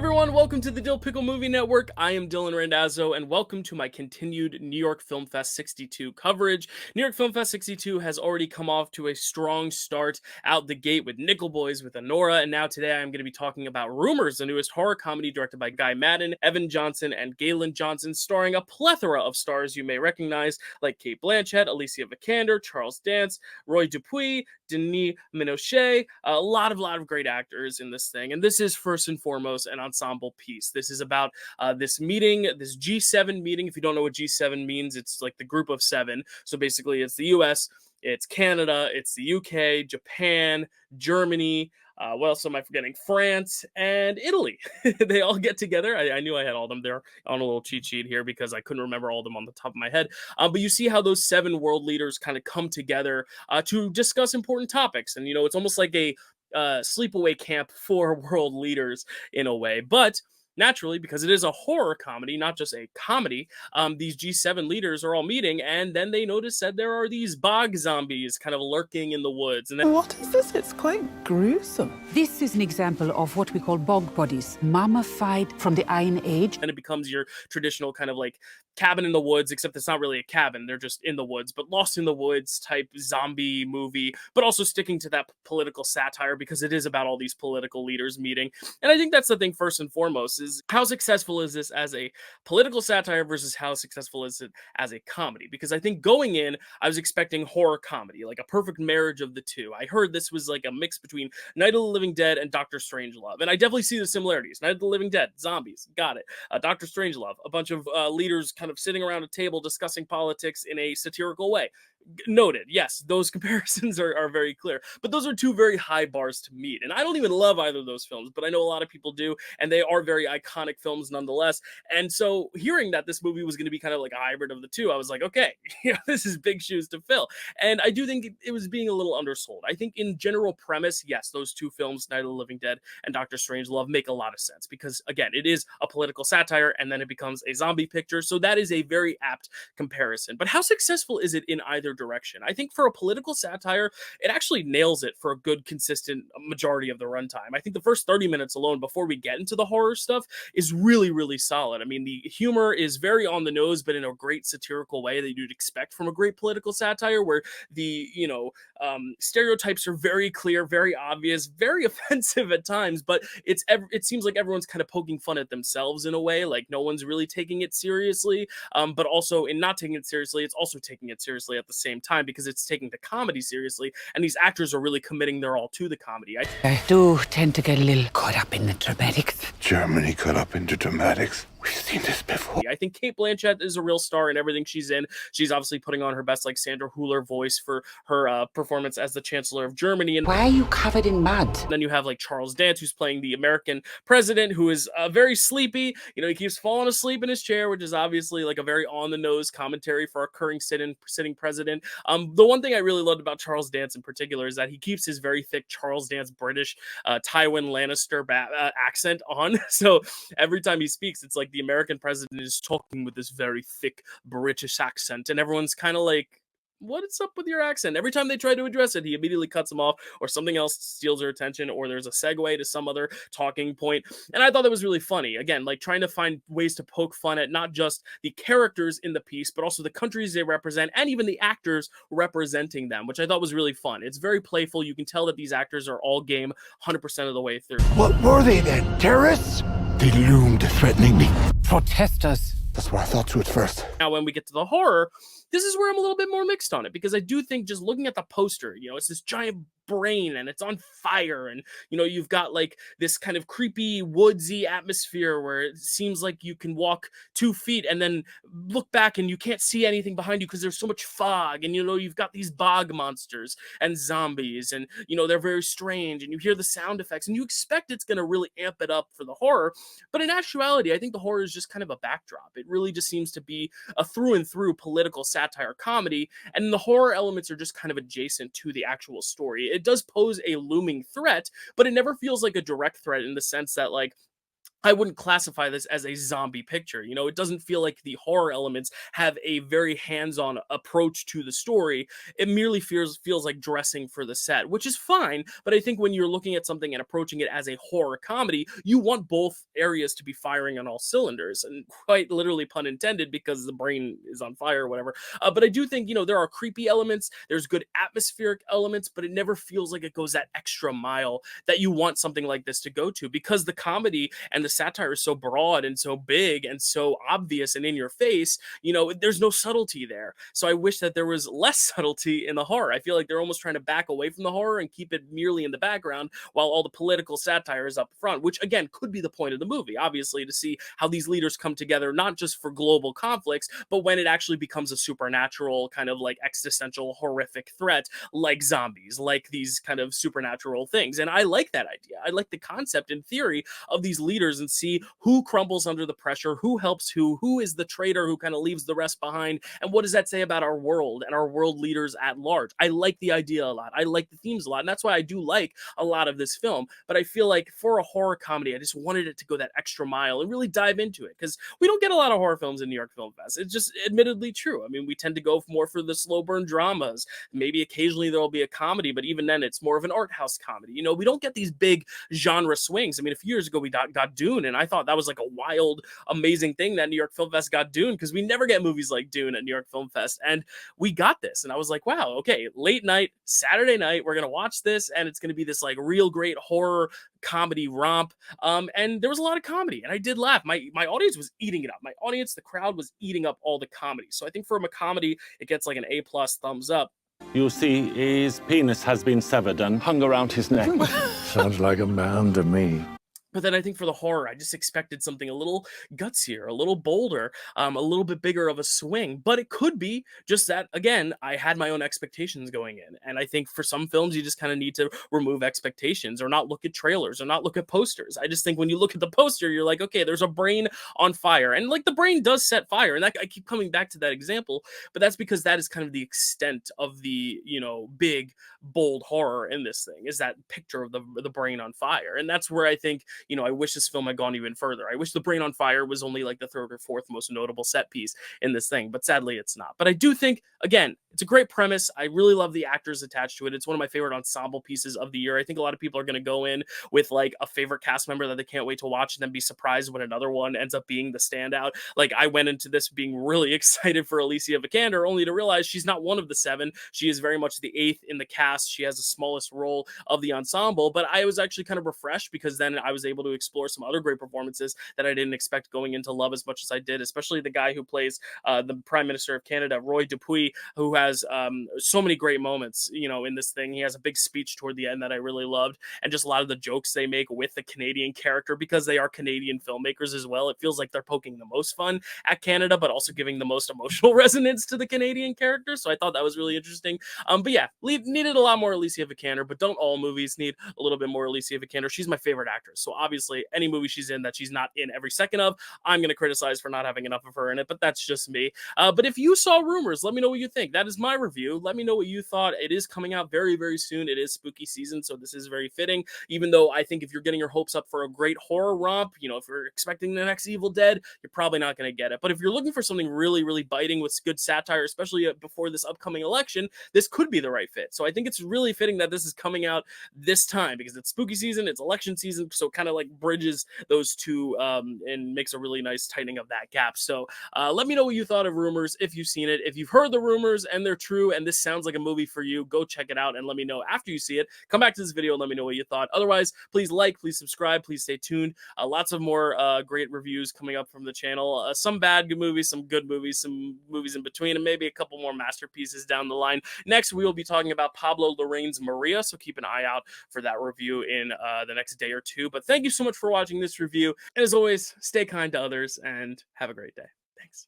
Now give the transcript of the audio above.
everyone, welcome to the Dyl Pickle Movie Network. I am Dylan Randazzo, and welcome to my continued New York Film Fest 62 coverage. New York Film Fest 62 has already come off to a strong start out the gate with Nickel Boys, with Anora, and now today I'm going to be talking about Rumours, the newest horror comedy directed by Guy Maddin, Evan Johnson, and Galen Johnson, starring a plethora of stars you may recognize, like Cate Blanchett, Alicia Vikander, Charles Dance, Roy Dupuis, Denis Ménochet, a lot of great actors in this thing, and this is first and foremost an ensemble piece. This is about this meeting, this G7 meeting. If you don't know what G7 means, it's like the group of seven. So basically it's the US, it's Canada, it's the UK, Japan, Germany, what else am I forgetting? France and Italy. They all get together. I knew I had all of them there on a little cheat sheet here because I couldn't remember all of them on the top of my head. But you see how those seven world leaders kind of come together to discuss important topics. And, it's almost like a sleepaway camp for world leaders in a way. But naturally, because it is a horror comedy, not just a comedy, these G7 leaders are all meeting, and then they notice that there are these bog zombies kind of lurking in the woods. And then, what is this? It's quite gruesome. This is an example of what we call bog bodies, mummified from the Iron Age. And it becomes your traditional kind of like cabin in the woods, except it's not really a cabin. They're just in the woods, but Lost in the Woods type zombie movie, but also sticking to that political satire because it is about all these political leaders meeting. And I think that's the thing first and foremost is how successful is this as a political satire versus how successful is it as a comedy? Because I think going in, I was expecting horror comedy, like a perfect marriage of the two. I heard this was like a mix between Night of the Living Dead and Dr. Strangelove. And I definitely see the similarities. Night of the Living Dead, zombies, got it. Dr. Strangelove, a bunch of leaders kind of sitting around a table discussing politics in a satirical way. Noted. Yes, those comparisons are very clear. But those are two very high bars to meet. And I don't even love either of those films, but I know a lot of people do, and they are very iconic films nonetheless. And so hearing that this movie was going to be kind of like a hybrid of the two, I was like, okay, this is big shoes to fill. And I do think it was being a little undersold. I think in general premise, yes, those two films, Night of the Living Dead and Dr. Strangelove, make a lot of sense because, again, it is a political satire and then it becomes a zombie picture. So that is a very apt comparison. But how successful is it in either direction? I think for a political satire, it actually nails it for a good, consistent majority of the runtime. I think the first 30 minutes alone, before we get into the horror stuff, is really, really solid. I mean, the humor is very on the nose, but in a great satirical way that you'd expect from a great political satire, where the, stereotypes are very clear, very obvious, very offensive at times, but it seems like everyone's kind of poking fun at themselves in a way, like no one's really taking it seriously, but also in not taking it seriously, it's also taking it seriously at the same time because it's taking the comedy seriously, and these actors are really committing their all to the comedy. I do tend to get a little caught up in the dramatics. Germany caught up into dramatics. We've seen this before. I think Cate Blanchett is a real star in everything she's in. She's obviously putting on her best, like Sandra Hüller voice for her performance as the Chancellor of Germany. And why are you covered in mud? And then you have like Charles Dance, who's playing the American president, who is very sleepy. He keeps falling asleep in his chair, which is obviously like a very on-the-nose commentary for a current sitting president. The one thing I really loved about Charles Dance in particular is that he keeps his very thick Charles Dance British Tywin Lannister accent on. So every time he speaks, it's like the American president is talking with this very thick British accent, and everyone's kind of like, what's up with your accent? Every time they try to address it, he immediately cuts them off, or something else steals their attention, or there's a segue to some other talking point. And I thought that was really funny. Again, like trying to find ways to poke fun at not just the characters in the piece, but also the countries they represent, and even the actors representing them, which I thought was really fun. It's very playful. You can tell that these actors are all game 100% of the way through. What were they then? Terrorists? They loomed threatening me. Protesters. That's what I thought too at first. Now, when we get to the horror, this is where I'm a little bit more mixed on it, because I do think just looking at the poster, it's this giant brain and it's on fire, and you've got like this kind of creepy woodsy atmosphere where it seems like you can walk 2 feet and then look back and you can't see anything behind you because there's so much fog, and you've got these bog monsters and zombies, and they're very strange, and you hear the sound effects and you expect it's going to really amp it up for the horror, but in actuality I think the horror is just kind of a backdrop. It really just seems to be a through and through political satire comedy, and the horror elements are just kind of adjacent to the actual story. It does pose a looming threat, but it never feels like a direct threat in the sense that, like, I wouldn't classify this as a zombie picture. You know, it doesn't feel like the horror elements have a very hands-on approach to the story. It merely feels like dressing for the set, which is fine. But I think when you're looking at something and approaching it as a horror comedy, you want both areas to be firing on all cylinders, and quite literally pun intended, because the brain is on fire or whatever. But I do think, you know, there are creepy elements, there's good atmospheric elements, but it never feels like it goes that extra mile that you want something like this to go to, because the comedy and the satire is so broad and so big and so obvious and in your face. You know, there's no subtlety there. So I wish that there was less subtlety in the horror. I feel like they're almost trying to back away from the horror and keep it merely in the background, while all the political satire is up front, which again could be the point of the movie, obviously, to see how these leaders come together, not just for global conflicts, but when it actually becomes a supernatural kind of like existential horrific threat, like zombies, like these kind of supernatural things. And I like that idea. I like the concept in theory of these leaders, and see who crumbles under the pressure, who helps who is the traitor who kind of leaves the rest behind, and what does that say about our world and our world leaders at large. I like the idea a lot. I like the themes a lot, and that's why I do like a lot of this film. But I feel like for a horror comedy, I just wanted it to go that extra mile and really dive into it, because we don't get a lot of horror films in New York Film Fest. It's just admittedly true. I mean, we tend to go more for the slow burn dramas. Maybe occasionally there will be a comedy, but even then it's more of an art house comedy. You know, we don't get these big genre swings. I mean, a few years ago we got Dune, and I thought that was like a wild, amazing thing that New York Film Fest got Dune, because we never get movies like Dune at New York Film Fest, and we got this, and I was like, wow, okay, late night, Saturday night, we're gonna watch this, and it's gonna be this like real great horror comedy romp. And there was a lot of comedy, and I did laugh. My audience was eating it up. My audience, the crowd, was eating up all the comedy. So I think for a comedy, it gets like an A+ thumbs up. You see, his penis has been severed and hung around his neck. Sounds like a man to me. But then I think for the horror, I just expected something a little gutsier, a little bolder, a little bit bigger of a swing. But it could be just that, again, I had my own expectations going in. And I think for some films, you just kind of need to remove expectations, or not look at trailers, or not look at posters. I just think when you look at the poster, you're like, okay, there's a brain on fire. And like the brain does set fire. And that, I keep coming back to that example, but that's because that is kind of the extent of the, you know, big, bold horror in this thing, is that picture of the brain on fire. And that's where I think, you know, I wish this film had gone even further. I wish the brain on fire was only like the third or fourth most notable set piece in this thing, but sadly it's not. But I do think, again, it's a great premise. I really love the actors attached to it. It's one of my favorite ensemble pieces of the year. I think a lot of people are going to go in with like a favorite cast member that they can't wait to watch, and then be surprised when another one ends up being the standout. Like, I went into this being really excited for Alicia Vikander, only to realize she's not one of the 7. She is very much the 8th in the cast. She has the smallest role of the ensemble, but I was actually kind of refreshed, because then I was able to explore some other great performances that I didn't expect going into love as much as I did, especially the guy who plays the Prime Minister of Canada, Roy Dupuis, who has so many great moments, you know, in this thing. He has a big speech toward the end that I really loved, and just a lot of the jokes they make with the Canadian character, because they are Canadian filmmakers as well. It feels like they're poking the most fun at Canada, but also giving the most emotional resonance to the Canadian character. So I thought that was really interesting. But yeah, needed a lot more Alicia Vikander, but don't all movies need a little bit more Alicia Vikander? She's my favorite actress. So obviously any movie she's in that she's not in every second of, I'm going to criticize for not having enough of her in it, but that's just me. But if you saw Rumours, let me know what you think. That is my review. Let me know what you thought. It is coming out very, very soon. It is spooky season, so this is very fitting, even though I think if you're getting your hopes up for a great horror romp, you know, if you're expecting the next Evil Dead, you're probably not going to get it. But if you're looking for something really, really biting with good satire, especially before this upcoming election, this could be the right fit. So I think it's really fitting that this is coming out this time, because it's spooky season, it's election season, so kind of like bridges those two and makes a really nice tightening of that gap. So let me know what you thought of Rumours, if you've seen it. If you've heard the rumors and they're true and this sounds like a movie for you, go check it out and let me know after you see it. Come back to this video and let me know what you thought. Otherwise, please like, please subscribe, please stay tuned. Lots of more great reviews coming up from the channel. Some bad good movies, some good movies, some movies in between, and maybe a couple more masterpieces down the line. Next, we will be talking about Pablo Larraín's Maria, so keep an eye out for that review in the next day or two. But thank you so much for watching this review. And as always, stay kind to others and have a great day. Thanks.